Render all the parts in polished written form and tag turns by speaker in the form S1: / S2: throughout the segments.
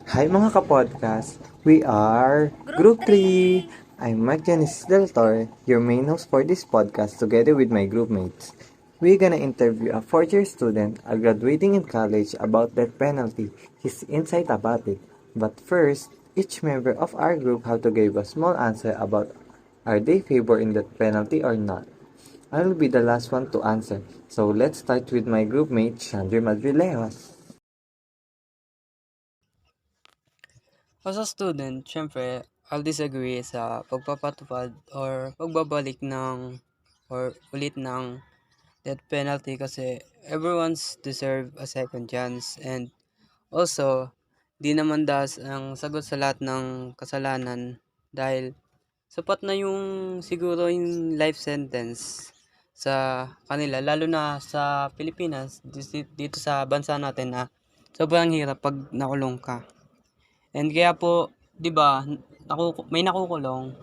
S1: Hi mga kapodcast! We are Group 3! I'm Mike Janice Del Torre, your main host for this podcast together with my group mates. We're gonna interview a fourth-year student graduating in college about death penalty, his insight about it. But first, each member of our group have to give a small answer about are they favor in death penalty or not. I'll be the last one to answer, so let's start with my group mate Chandra Madrilejas.
S2: As a student, syempre, I'll disagree sa pagpapatupad or pagbabalik ng or ulit ng death penalty kasi everyone's deserve a second chance and also, di naman das ang sagot sa lahat ng kasalanan dahil sapat na yung siguro yung life sentence sa kanila lalo na sa Pilipinas dito sa bansa natin na sobrang hirap pag nakulong ka. And kaya po, 'di ba, may nakukulong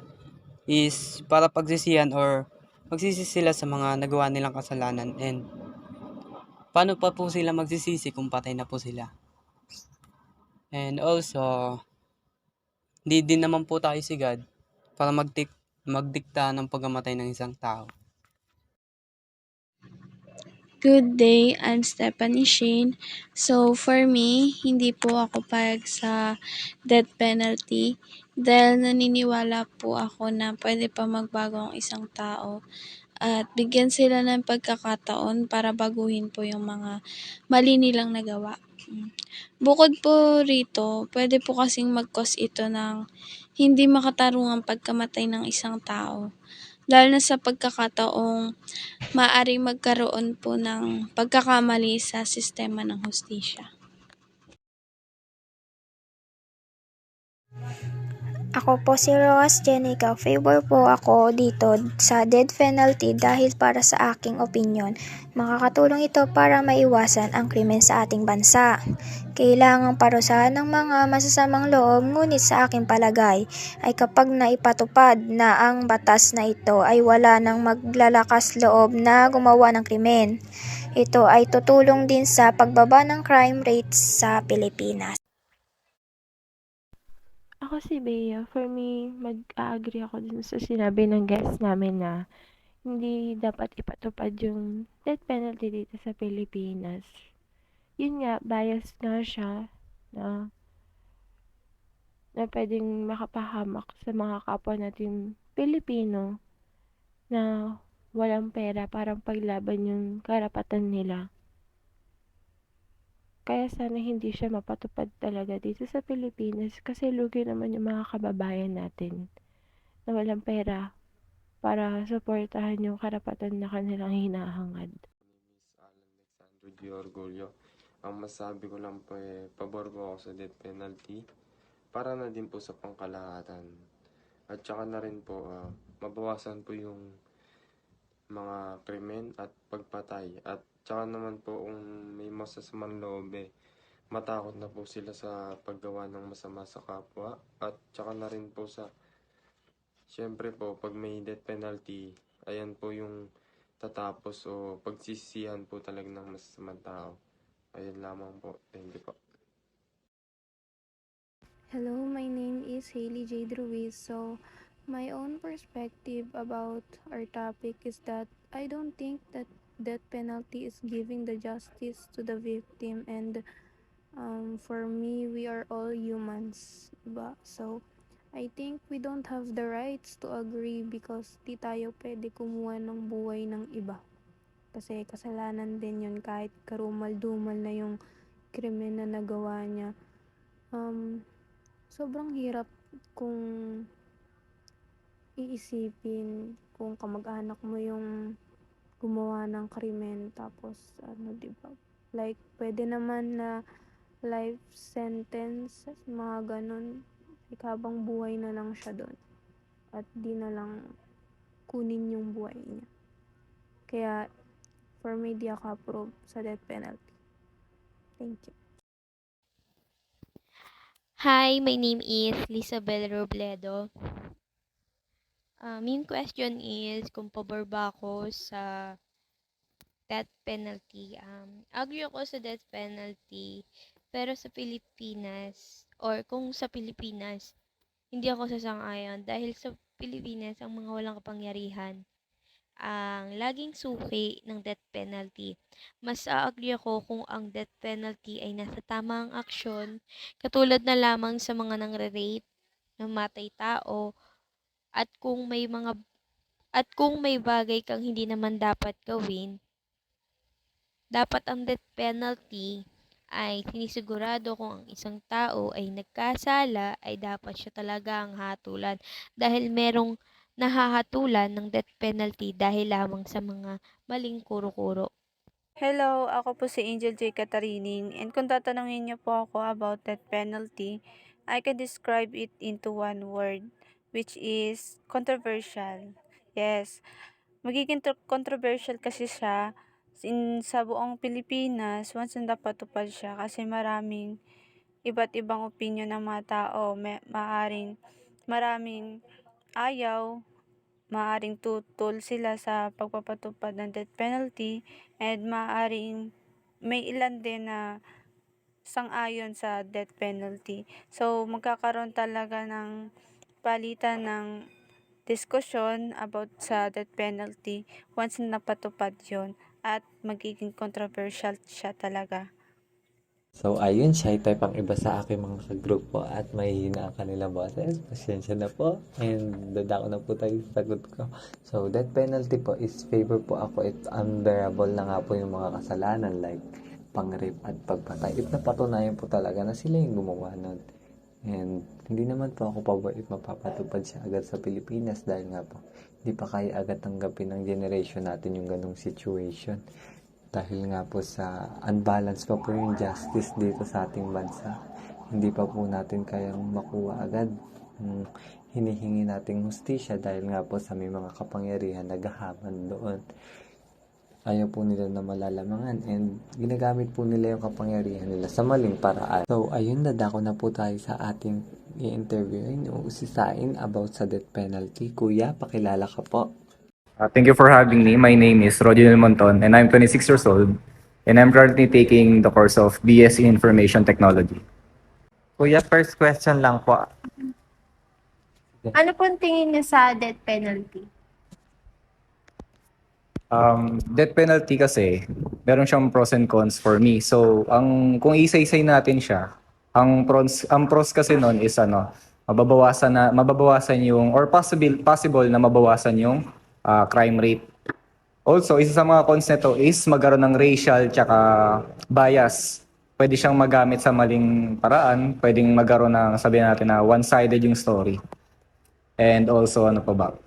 S2: is para pagsisihan or magsisi sila sa mga nagawa nilang kasalanan and paano pa po sila magsisisi kung patay na po sila. And also, hindi din naman po tayo sigad para magdikta ng pagkamatay ng isang tao.
S3: Good day, I'm Stephanie Shane. So, for me, hindi po ako payag sa death penalty dahil naniniwala po ako na pwede pa magbago ang isang tao at bigyan sila ng pagkakataon para baguhin po yung mga mali nilang nagawa. Bukod po rito, pwede po kasing mag-cause ito ng hindi makatarungang pagkamatay ng isang tao. Lalo na sa pagkakataong maaaring magkaroon po ng pagkakamali sa sistema ng hustisya.
S4: Ako po si Roas Jenica. Favor po ako dito sa death penalty dahil para sa aking opinyon, makakatulong ito para maiwasan ang krimen sa ating bansa. Kailangang parusahan ng mga masasamang loob, ngunit sa aking palagay ay kapag naipatupad na ang batas na ito ay wala nang maglalakas loob na gumawa ng krimen. Ito ay tutulong din sa pagbaba ng crime rate sa Pilipinas.
S5: Ako si Bea. For me, mag-a-agree ako dun sa sinabi ng guest namin na hindi dapat ipatupad yung death penalty dito sa Pilipinas. Yun nga, bias nga siya na, na pwedeng makapahamak sa mga kapwa natin Pilipino na walang pera parang paglaban yung karapatan nila. Kaya sana hindi siya mapatupad talaga dito sa Pilipinas kasi lugi naman yung mga kababayan natin na walang pera para suportahan yung karapatan na kanilang hinahangad.
S6: Miss Alan Alexandro Di Orgulio. Ang masabi ko lang po pabor po ako sa death penalty para na din po sa pangkalahatan. At saka na rin po, mabawasan po yung mga krimen at pagpatay. At saka naman po kung may masasamang loob matakot na po sila sa paggawa ng masama sa kapwa. At saka na rin po sa, syempre po, pag may death penalty, ayan po yung tatapos o pagsisihan po talaga ng masasamang tao. Ayun lamang po. Thank you po.
S7: Hello, my name is Hailey Jade Ruiz. So, my own perspective about our topic is that I don't think that death penalty is giving the justice to the victim, and for me, we are all humans, diba? So, I think we don't have the rights to agree because di tayo pwede kumuha ng buhay ng iba. Kasi kasalanan din yun kahit karumal-dumal na yung krimen na nagawa niya. Sobrang hirap kung iisipin kung kamag-anak mo yung gumawa ng krimen tapos ano, 'di ba? Like pwede naman na life sentence, mga ganun. Like, habang buhay na lang siya doon at di na lang kunin yung buhay niya. Kaya for me, di ako approve sa death penalty. Thank you.
S8: Hi, my name is Lisabel Robledo. Yung question is kung pabor ba ako sa death penalty. Agree ako sa death penalty Pero sa Pilipinas, or kung sa Pilipinas, hindi ako sasang-ayon dahil sa Pilipinas ang mga walang kapangyarihan ang laging suki ng death penalty. Mas a-agree ako kung ang death penalty ay nasa tamang aksyon, katulad na lamang sa mga nangre-rape, namatay tao, at kung may bagay kang hindi naman dapat gawin, dapat ang death penalty ay sinisigurado kung ang isang tao ay nagkasala ay dapat siya talaga ang hatulan dahil merong nahahatulan ng death penalty dahil lamang sa mga maling kuro-kuro.
S7: Hello, ako po si Angel J. Catarining, and kung tatanungin niyo po ako about that penalty, I can describe it into one word, which is controversial. Yes, magiging controversial kasi siya sa buong Pilipinas once na napatupad siya kasi maraming iba't ibang opinion ng mga tao. Maraming ayaw, maaring tutol sila sa pagpapatupad ng death penalty, and maaring may ilan din na sang-ayon sa death penalty. So, magkakaroon talaga ng palitan ng diskusyon about sa death penalty once na napatupad yon, at magiging controversial siya talaga.
S1: So, ayun, shy type ang iba sa aking mga kagrupo at mahihina ang kanilang boses. Pasensya na po. And dadako na po tayo sa sagot ko. So, death penalty po is favor po ako. It's unbearable na nga po yung mga kasalanan like pang-rape at pagpatay. If napatunayan po talaga na sila yung gumawa nun. And hindi naman po ako pabor if mapapatupad siya agad sa Pilipinas dahil nga po hindi pa kaya agad tanggapin ng generation natin yung ganong situation. Dahil nga po sa unbalance pa po yung justice dito sa ating bansa. Hindi pa po natin kayang makuha agad hinihingi nating hustisya dahil nga po sa may mga kapangyarihan naghahaman doon. Ayaw po nila na malalamangan and ginagamit po nila yung kapangyarihan nila sa maling paraan. So, ayun, dadako na po tayo sa ating i-interviewin o usisain about sa death penalty. Kuya, pakilala ka po.
S9: Thank you for having me. My name is Rodinel Monton and I'm 26 years old and I'm currently taking the course of BS in Information Technology.
S1: Kuya, first question lang po.
S10: Ano pong tingin niyo sa death penalty?
S9: Death penalty kasi, meron siyang pros and cons for me. So, kung isa-isay natin siya, ang pros kasi noon is mababawasan yung or possible na mabawasan yung crime rate. Also, isa sa mga cons nito is magkaroon ng racial tsaka bias. Pwede siyang magamit sa maling paraan, pwedeng magkaroon ng sabihin natin na one-sided yung story. And also,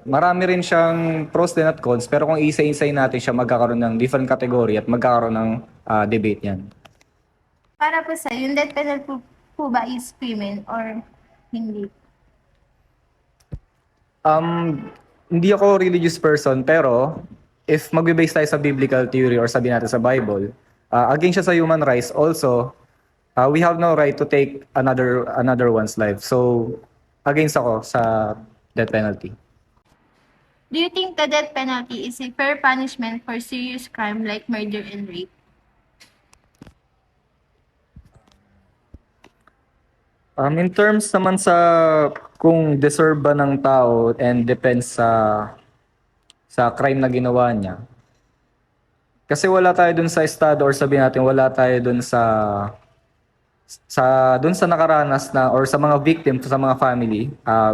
S9: marami rin siyang pros din at cons, pero kung isa-isay natin siya, magkakaroon ng different category at magkakaroon ng debate yan.
S10: Para po sa yung death penalty po ba is criminal or hindi?
S9: Hindi ako religious person, pero if magbe-base tayo sa biblical theory or sabi natin sa Bible, against siya sa human rights, also, we have no right to take another one's life. So, against ako sa death penalty.
S10: Do you think the death penalty is a fair punishment for serious crime like murder and rape?
S9: In terms naman sa kung deserve ba ng tao and depends sa crime na ginawa niya. Kasi wala tayo dun sa estado or sabihin natin wala tayo dun sa nakaranas na or sa mga victim, sa mga family,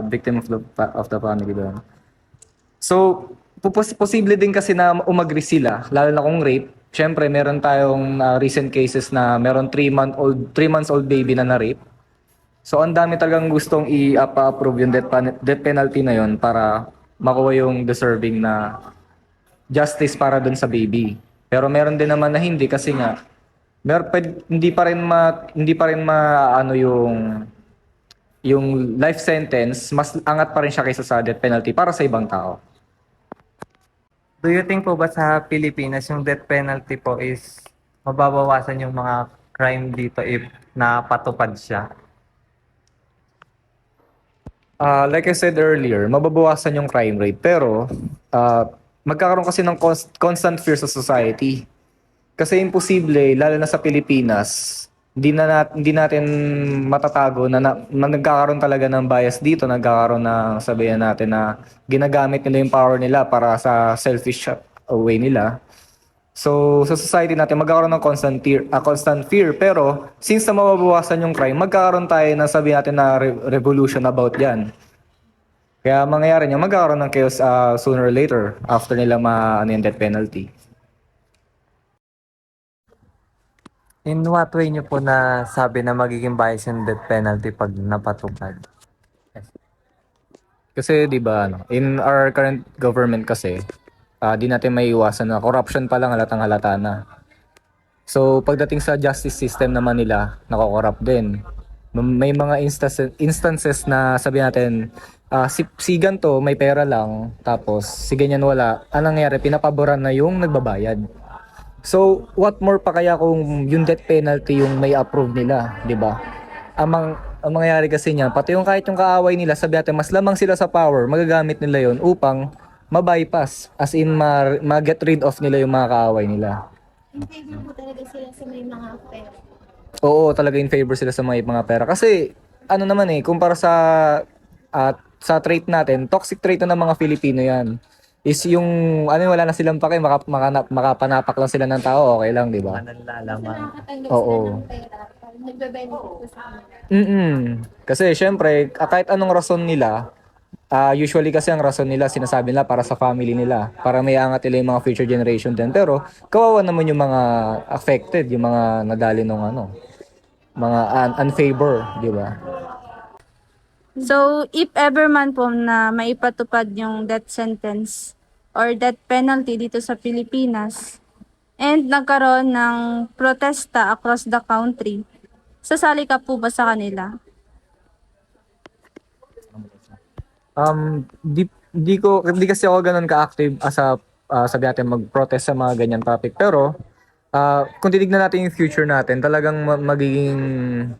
S9: victim of the family doon. So, posible din kasi na umagri sila, lalo na kung rape. Siyempre, meron tayong recent cases na meron 3 months old baby na na-rape. So, ang dami talagang gustong i-approve yung death penalty na yon para makuha yung deserving na justice para dun sa baby. Pero meron din naman na hindi kasi nga hindi pa rin yung life sentence, mas angat pa rin siya kaysa sa death penalty para sa ibang tao.
S1: Do you think po ba sa Pilipinas yung death penalty po is mababawasan yung mga crime dito if napatupad siya?
S9: Like I said earlier, mababawasan yung crime rate pero magkakaroon kasi ng constant fear sa society. Kasi imposible, lalo na sa Pilipinas, hindi natin matatago na nagkakaroon talaga ng bias dito, nagkakaroon ng sabihin natin na ginagamit nila yung power nila para sa selfish way nila. So, sa society natin, magkakaroon ng constant fear. Pero, since na mababawasan yung crime, magkakaroon tayo ng sabihin natin na revolution about yan. Kaya mangyayari niya, magkakaroon ng chaos sooner or later after nila yung death penalty.
S1: In what way niyo po na sabi na magiging bias yung death penalty pag napatupad?
S9: Kasi 'di ba in our current government kasi di natin maiiwasan na corruption pa lang halatang halata na. So pagdating sa justice system naman nila, nako-corrupt din. May mga instances na sabi natin si ganto may pera lang tapos si ganyan wala. Anong nangyayari? Pinapaboran na yung nagbabayad. So, what more pa kaya kung yung death penalty yung may approve nila, 'di ba? Ang mangyayari kasi niyan, pati yung kahit yung kaaway nila, sabi natin mas lamang sila sa power, magagamit nila 'yon upang ma-bypass, as in ma-get rid of nila yung mga kaaway nila.
S10: In favor po talaga sila sa may mga pera.
S9: Oo, talaga in favor sila sa mga pera. Kasi ano naman kumpara sa trait natin, toxic trait na ng mga Filipino 'yan. Is yung wala na silang pake, makapanapak lang sila ng tao, okay lang, 'di ba?
S1: Nalalaman.
S10: Nakakatanggap
S9: Oo.
S10: sila ng pera. Nagbe-benefit po sa kanila.
S9: Kasi syempre, kahit anong rason nila, usually kasi ang rason nila, sinasabi nila para sa family nila, para may angat nila yung mga future generation din. Pero kawawa naman yung mga affected, yung mga nadali ng mga unfavor, di ba?
S11: So, if ever man po na maipatupad yung death sentence or death penalty dito sa Pilipinas and nagkaroon ng protesta across the country, sasali ka po ba sa kanila?
S9: Di kasi ako ganun ka-active as sabi natin mag-protest sa mga ganyan topic. Pero kung titignan natin yung future natin, talagang magiging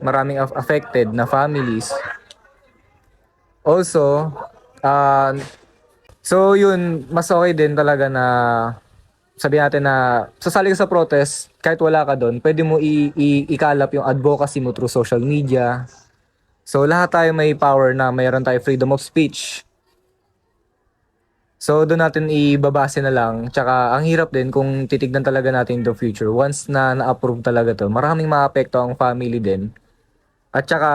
S9: maraming affected na families. Also, so yun, mas okay din talaga na sabi natin na sasali ka sa protest, kahit wala ka doon, pwede mo ikalap yung advocacy mo through social media. So lahat tayo may power na mayroon tayo freedom of speech. So doon natin ibabase na lang. Tsaka ang hirap din kung titignan talaga natin the future. Once na na-approve talaga to, maraming maapekto ang family din. At tsaka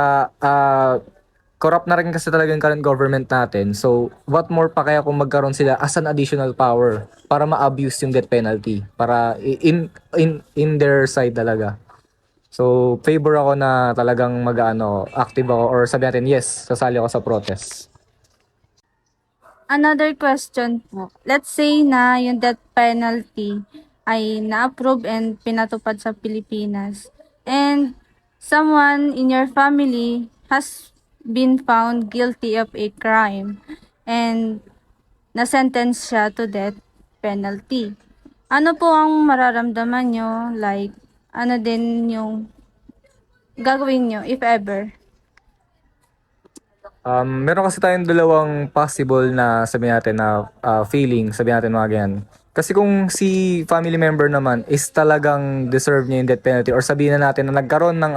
S9: corrupt na rin kasi talaga yung current government natin. So, what more pa kaya kung magkaroon sila as an additional power para ma-abuse yung death penalty? Para in their side talaga. So, favor ako na talagang active ako or sabi natin, yes, sasali ako sa protest.
S11: Another question po. Let's say na yung death penalty ay na-approve and pinatupad sa Pilipinas. And someone in your family has been found guilty of a crime and na-sentence siya to death penalty. Ano po ang mararamdaman nyo? Like, ano din yung gagawin nyo, if ever?
S9: Meron kasi tayong dalawang possible na sabi natin na feeling, sabi natin mga ganyan. Kasi kung si family member naman is talagang deserve niya yung death penalty or sabihin na natin na nagkaroon ng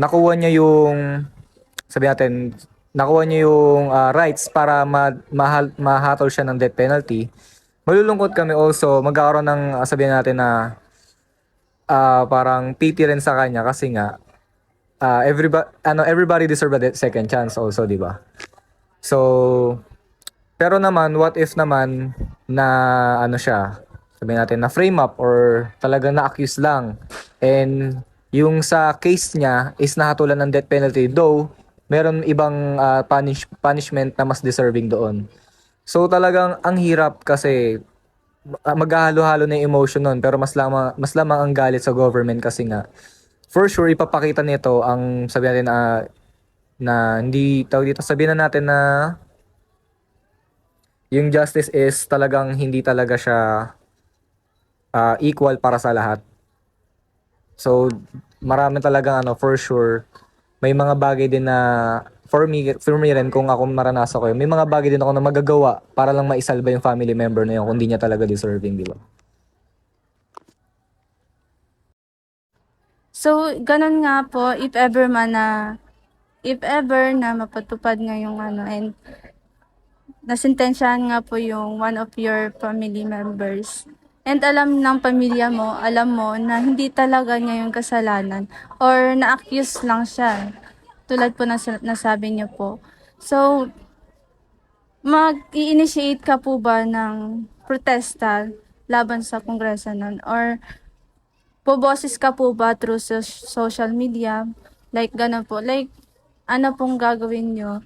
S9: nakuha niya yung sabi natin, nakuha niya yung rights para mahatol siya ng death penalty, malulungkot kami also, magkakaroon ng sabihin natin na parang pity rin sa kanya kasi nga everybody deserve a second chance also, di ba? So, pero naman, what if naman na siya, sabihin natin na frame up or talagang na-accuse lang and yung sa case niya is nahatulan ng death penalty, though meron ibang punishment na mas deserving doon. So talagang ang hirap kasi maghahalo-halo na yung emotion nun pero mas lamang ang galit sa government kasi nga for sure ipapakita nito ang sabihin natin na hindi tawag dito, sabihin na natin na yung justice is talagang hindi talaga siya equal para sa lahat. So marami talagang for sure may mga bagay din na for me rin kung ako maranasan ko may mga bagay din ako na magagawa para lang maisalba yung family member na yun kung hindi niya talaga deserving, di ba?
S11: So, ganun nga po, if ever na mapatupad nga yung and nasintensyahan nga po yung one of your family members. And alam ng pamilya mo, alam mo na hindi talaga niya yung kasalanan or na-accuse lang siya. Tulad po na nasabi niyo po. So, mag-i-initiate ka po ba ng protesta laban sa kongreso nun? Or boboses ka po ba through social media? Like, gano'n po. Like, ano pong gagawin nyo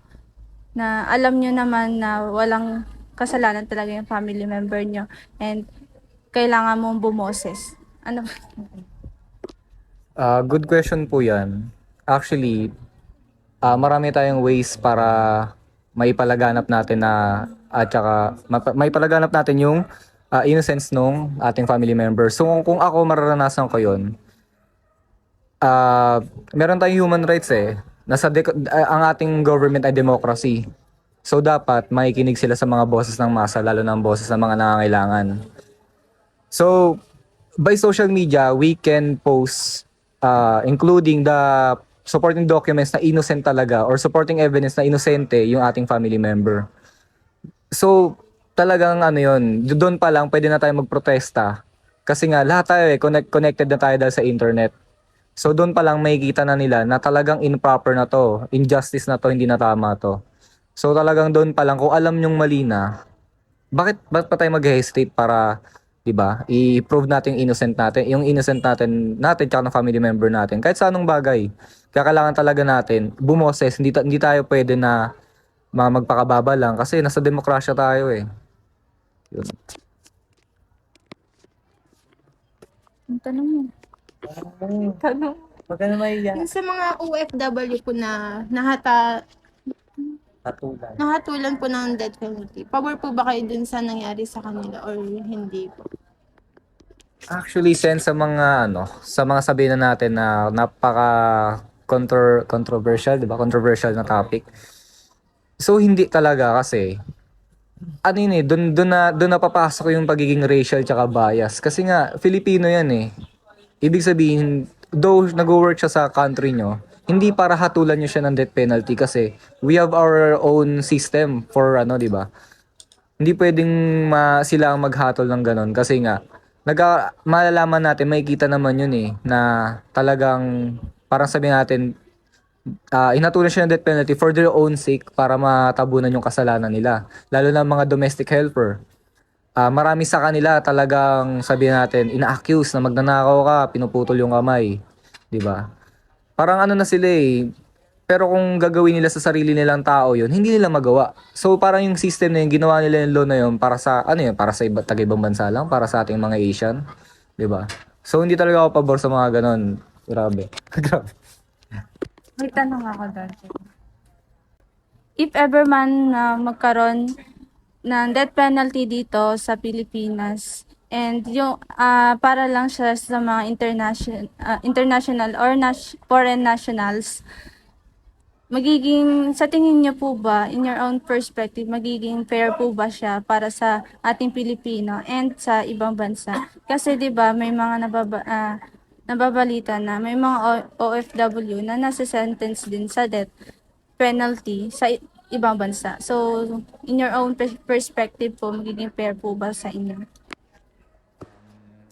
S11: na alam nyo naman na walang kasalanan talaga yung family member nyo and kailangan mong bumoses? Ano?
S9: Good question po yan. Actually, marami tayong ways para maipalaganap natin at saka maipalaganap natin yung innocence nung ating family member. So kung ako mararanasan ko yun, meron tayong human rights ang ating government ay democracy. So dapat makikinig sila sa mga boses ng masa, lalo na ang boses ng mga nangangailangan. So by social media, we can post including the supporting documents na innocent talaga or supporting evidence na inosente yung ating family member. So talagang yun, doon pa lang pwede na tayo magprotesta. Kasi nga lahat tayo connected na tayo dahil sa internet. So doon pa lang makikita na nila na talagang improper na to, injustice na to, hindi na tama to. So talagang doon pa lang kung alam nyong mali na, bakit pa tayo mag-hesitate para, 'di ba? I-prove natin yung innocent natin tsaka ng family member natin. Kahit sa anong bagay. Kaya kailangan talaga natin bumoses, hindi tayo pwede na magpakababa lang kasi nasa demokrasya tayo eh. Yun.
S11: Ang tanong mo. Tanong.
S1: Wag ka na maiyak.
S10: Yung sa mga OFW po na nahatulan po ng death penalty, pabor po ba kayo dun sa nangyari sa kanila or hindi po?
S9: Actually, sa mga sabihin na natin na napaka controversial, 'di ba? Controversial na topic. So hindi talaga kasi doon na papasok yung pagiging racial tsaka bias. Kasi nga Filipino 'yan eh. Ibig sabihin, though nag-work siya sa country nyo, hindi para hatulan nyo siya ng death penalty kasi we have our own system for 'di ba? Hindi pwedeng sila ang maghatol ng ganun kasi nga malalaman natin, makikita naman yun na talagang parang sabihin natin inatulan siya ng death penalty for their own sake para matabunan yung kasalanan nila. Lalo na mga domestic helper. Marami sa kanila talagang sabihin natin, ina-accuse na magnanakaw ka, pinuputol yung kamay. 'Di ba? Parang na sila eh. Pero kung gagawin nila sa sarili nilang tao yun, hindi nila magawa. So parang yung system na yun, ginawa nila yung law na yun para sa, para sa taga-ibang bansa lang, para sa ating mga Asian. 'Di ba? So hindi talaga ako pabor sa mga ganon. Grabe. Grabe.
S11: May tanong ako doon. If ever man magkaroon ng death penalty dito sa Pilipinas and yung para lang siya sa mga international or foreign nationals, sa tingin niyo po ba, in your own perspective, magiging fair po ba siya para sa ating Pilipino and sa ibang bansa? Kasi 'di ba may mga nababalita na may mga OFW na nasa-sentence din sa death penalty sa ibang bansa. So, in your own perspective po, magiging fair po ba sa inyo?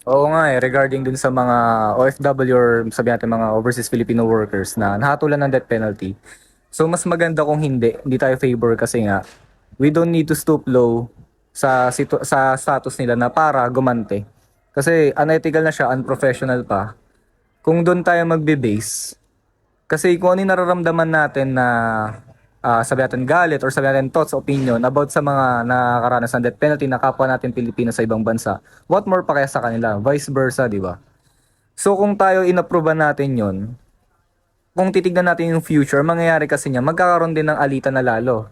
S9: Oo nga regarding dun sa mga OFW or sabi natin mga overseas Filipino workers na nahatulan ng death penalty. So mas maganda kung hindi tayo favor kasi nga we don't need to stoop low sa status nila na para gumante. Kasi unethical na siya, unprofessional pa. Kung doon tayo magbe-base, kasi kung ano yung nararamdaman natin na sabi natin galit or sabi natin thoughts, opinion about sa mga nakakaranas ng death penalty na kapwa natin Pilipino sa ibang bansa, what more pa kaya sa kanila? Vice versa, di ba? So kung tayo inapprove natin yon, kung titignan natin yung future, mangyayari kasi niya, magkakaroon din ng alitan na lalo.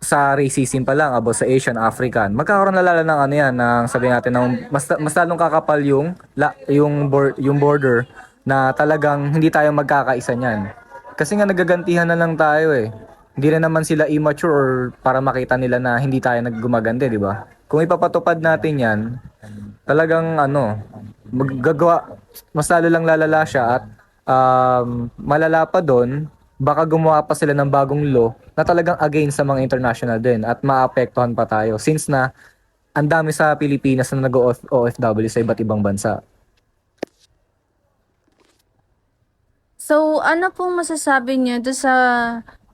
S9: Sa racism pa lang, about sa Asian, African, magkakaroon na lalo ng ng sabi natin, ng mas lalong kakapal yung border na talagang hindi tayo magkakaisa niyan. Kasi nga nagagantihan na lang tayo eh. Hindi na naman sila immature or para makita nila na hindi tayo naggumaganda, di ba? Kung ipapatupad natin yan, talagang mas lalo lang lalala siya at malala pa doon, baka gumawa pa sila ng bagong law na talagang against sa mga international din at maapektuhan pa tayo since na ang dami sa Pilipinas na nag-OFW sa iba't ibang bansa.
S11: So, ano pong masasabi niyo doon sa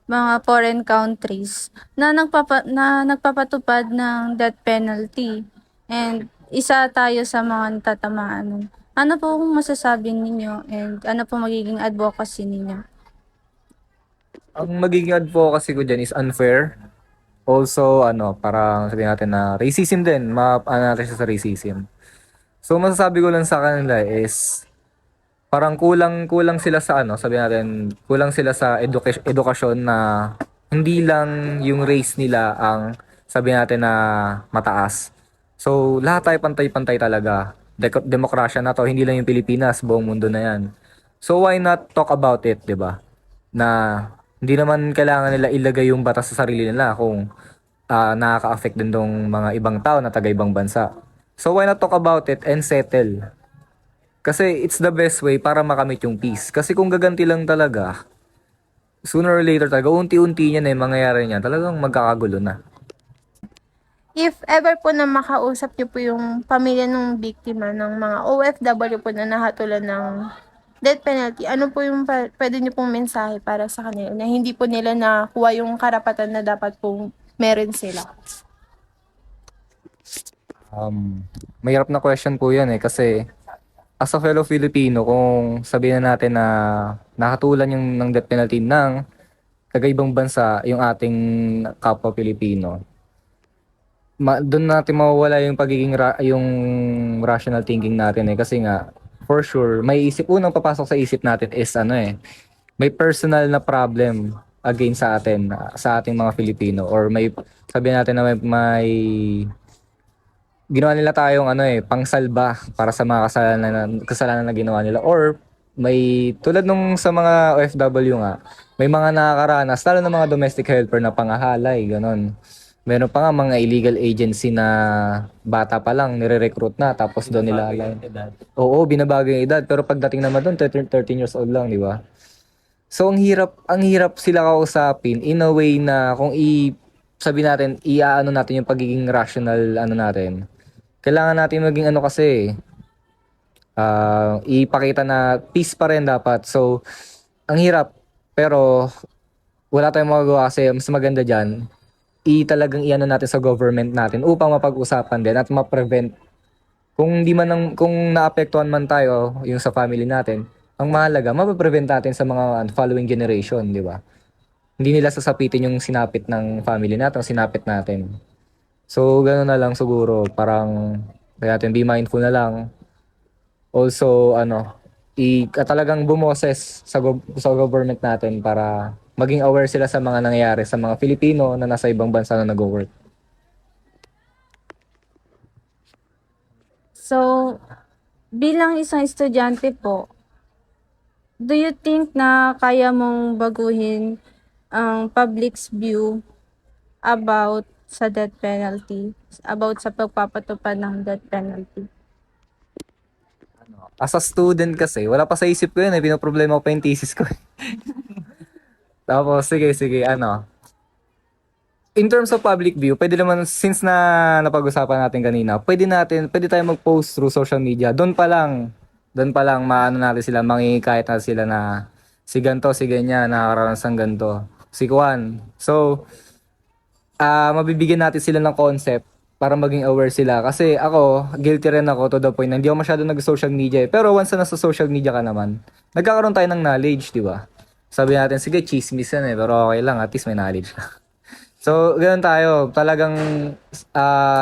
S11: mga foreign countries na nagpapatupad ng death penalty? And isa tayo sa mga natatamaan nun. Ano pong masasabi ninyo and ano pong magiging advocacy ninyo?
S9: Ang magiging advocacy ko dyan is unfair. Also, parang sabihin natin na racism din. Ano natin siya sa racism. So, masasabi ko lang sa kanila is parang kulang sila sa sabihin natin, kulang sila sa edukasyon na hindi lang yung race nila ang sabihin natin na mataas. So, lahat tayo pantay-pantay talaga. Demokrasya na to, hindi lang yung Pilipinas, buong mundo na yan. So, why not talk about it, di ba? Na hindi naman kailangan nila ilagay yung batas sa sarili nila kung nakaka-affect din tong mga ibang tao na taga-ibang bansa. So, why not talk about it and settle? Kasi it's the best way para makamit yung peace. Kasi kung gaganti lang talaga, sooner or later talaga, unti-unti niya na yung mangyayari niya, talagang magkakagulo na.
S10: If ever po na makausap niyo po yung pamilya ng biktima ng mga OFW po na nahatulan ng death penalty, ano po yung pwede niyo pong mensahe para sa kanila na hindi po nila nakuha yung karapatan na dapat pong meron sila?
S9: Mahirap na question po yan kasi as a fellow Filipino, kung sabihin na natin na nakatulan yung ng death penalty ng taga-ibang bansa yung ating kapwa Pilipino, doon natin mawawala yung pagiging yung rational thinking natin kasi nga for sure may unang papasok sa isip natin is may personal na problem against sa atin, sa ating mga Filipino, or may sabihin natin na may ginawa nila tayong pangsalba para sa mga kasalanan na ginawa nila, or may tulad nung sa mga OFW nga, may mga nakakaranas lalo ng mga domestic helper na pangahalay, ganon. Meron pa nga mga illegal agency na bata pa lang nire-recruit na tapos doon nila Oo, binabago yung edad, pero pagdating naman doon 13 years old lang, di ba? So ang hirap sila kausapin in a way na kung sabi natin natin yung pagiging rational natin. Kailangan natin maging kasi ipakita na peace pa rin dapat. So ang hirap, pero wala tayong magagawa kasi mas maganda diyan talagang natin sa government natin upang mapag-usapan din at ma-prevent kung naapektuhan man tayo yung sa family natin. Ang mahalaga, mapaprevent natin sa mga following generation, di ba? Hindi nila sasapitin yung sinapit ng family natin, sinapit natin. So, gano'n na lang siguro. Parang, kaya natin be mindful na lang. Also, talagang bumoses sa government natin para maging aware sila sa mga nangyayari sa mga Filipino na nasa ibang bansa na nag-work.
S11: So, bilang isang estudyante po, do you think na kaya mong baguhin ang public's view about sa death penalty, about sa pagpapatupad ng death penalty?
S9: As a student kasi, wala pa sa isip ko yun pinoproblema ko pa yung thesis ko. Tapos, sige, in terms of public view, pwede naman, since napag-usapan natin kanina, pwede tayo mag-post through social media. Doon pa lang maano natin sila, mangikayat na sila na si ganto, si ganyan, nakakaranas ng ganto, si Juan. So, mabibigyan natin sila ng concept para maging aware sila. Kasi ako, guilty rin ako to the point na hindi ako masyado nag-social media. Pero once na nasa social media ka naman, nagkakaroon tayo ng knowledge, di ba? Sabi natin, sige, chismis yan pero okay lang, at least may knowledge ka. So, ganoon tayo. Talagang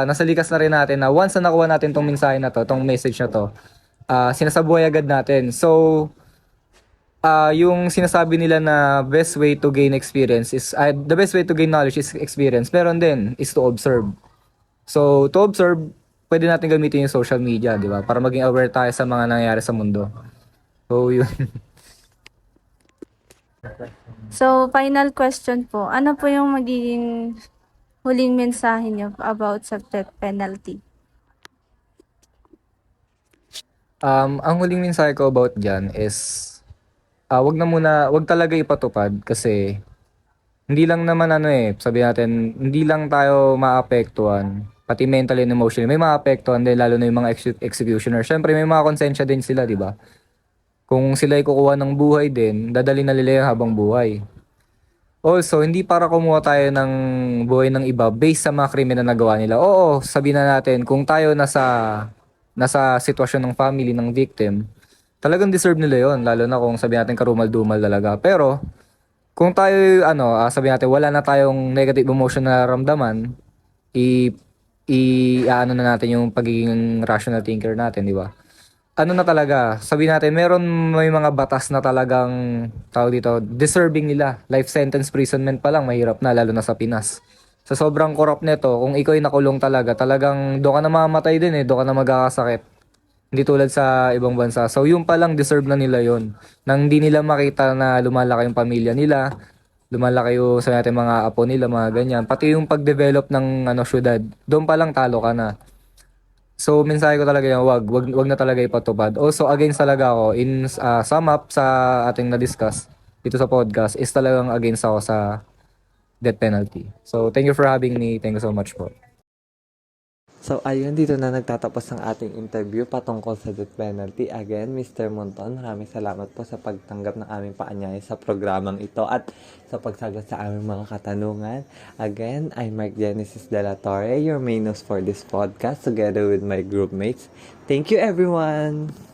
S9: nasa likas na rin natin na once na nakuha natin tong mensahe na to, tong message na to, sinasabuhay agad natin. So, yung sinasabi nila na best way to gain experience is, the best way to gain knowledge is experience. Meron din is to observe. So, to observe, pwede natin gamitin yung social media, di ba? Para maging aware tayo sa mga nangyayari sa mundo. So, yun.
S11: So, final question po. Ano po yung magiging huling mensahe niyo about sa death penalty?
S9: Ang huling mensahe ko about dyan is, wag talaga ipatupad kasi hindi lang naman sabi natin, hindi lang tayo maapektuhan, pati mentally and emotionally, may maapektuhan din lalo na yung mga executioner. Syempre may mga konsensya din sila, di ba? Kung sila ay kukuha ng buhay din, dadali na nila yung habang buhay. Also, hindi para kumuha tayo ng buhay ng iba based sa mga krimen na nagawa nila. Oo, sabihin na natin, kung tayo nasa sitwasyon ng family ng victim, talagang deserve nila yon, lalo na kung sabihin natin karumal-dumal talaga. Pero, kung tayo, sabihin natin, wala na tayong negative emotion na nararamdaman, i, ano na natin yung pagiging rational thinker natin, di ba? Ano na talaga, sabihin natin, may mga batas na talagang, tawag dito, deserving nila. Life sentence imprisonment pa lang, mahirap na, lalo na sa Pinas. Sa sobrang corrupt nito, kung ikaw ay nakulong talaga, talagang doon ka na mamamatay din doon ka na magkakasakit. Hindi tulad sa ibang bansa. So yung pa lang, deserve na nila yon. Nang hindi nila makita na lumalaki yung pamilya nila, lumalaki yung sa natin mga apo nila, mga ganyan. Pati yung pag-develop ng syudad, doon pa lang talo ka na. So, mensahe ko talaga yung wag na talaga ipatupad. Also, against talaga ako, in sum up sa ating na-discuss dito sa podcast, is talagang against ako sa death penalty. So, thank you for having me. Thank you so much po.
S1: So, ayun, dito na nagtatapos ang ating interview patungkol sa death penalty. Again, Mr. Monton, maraming salamat po sa pagtanggap ng aming paanyaya sa programang ito at sa pagsagot sa aming mga katanungan. Again, I'm Mark Genesis de la Torre, your main host for this podcast, together with my group mates. Thank you, everyone!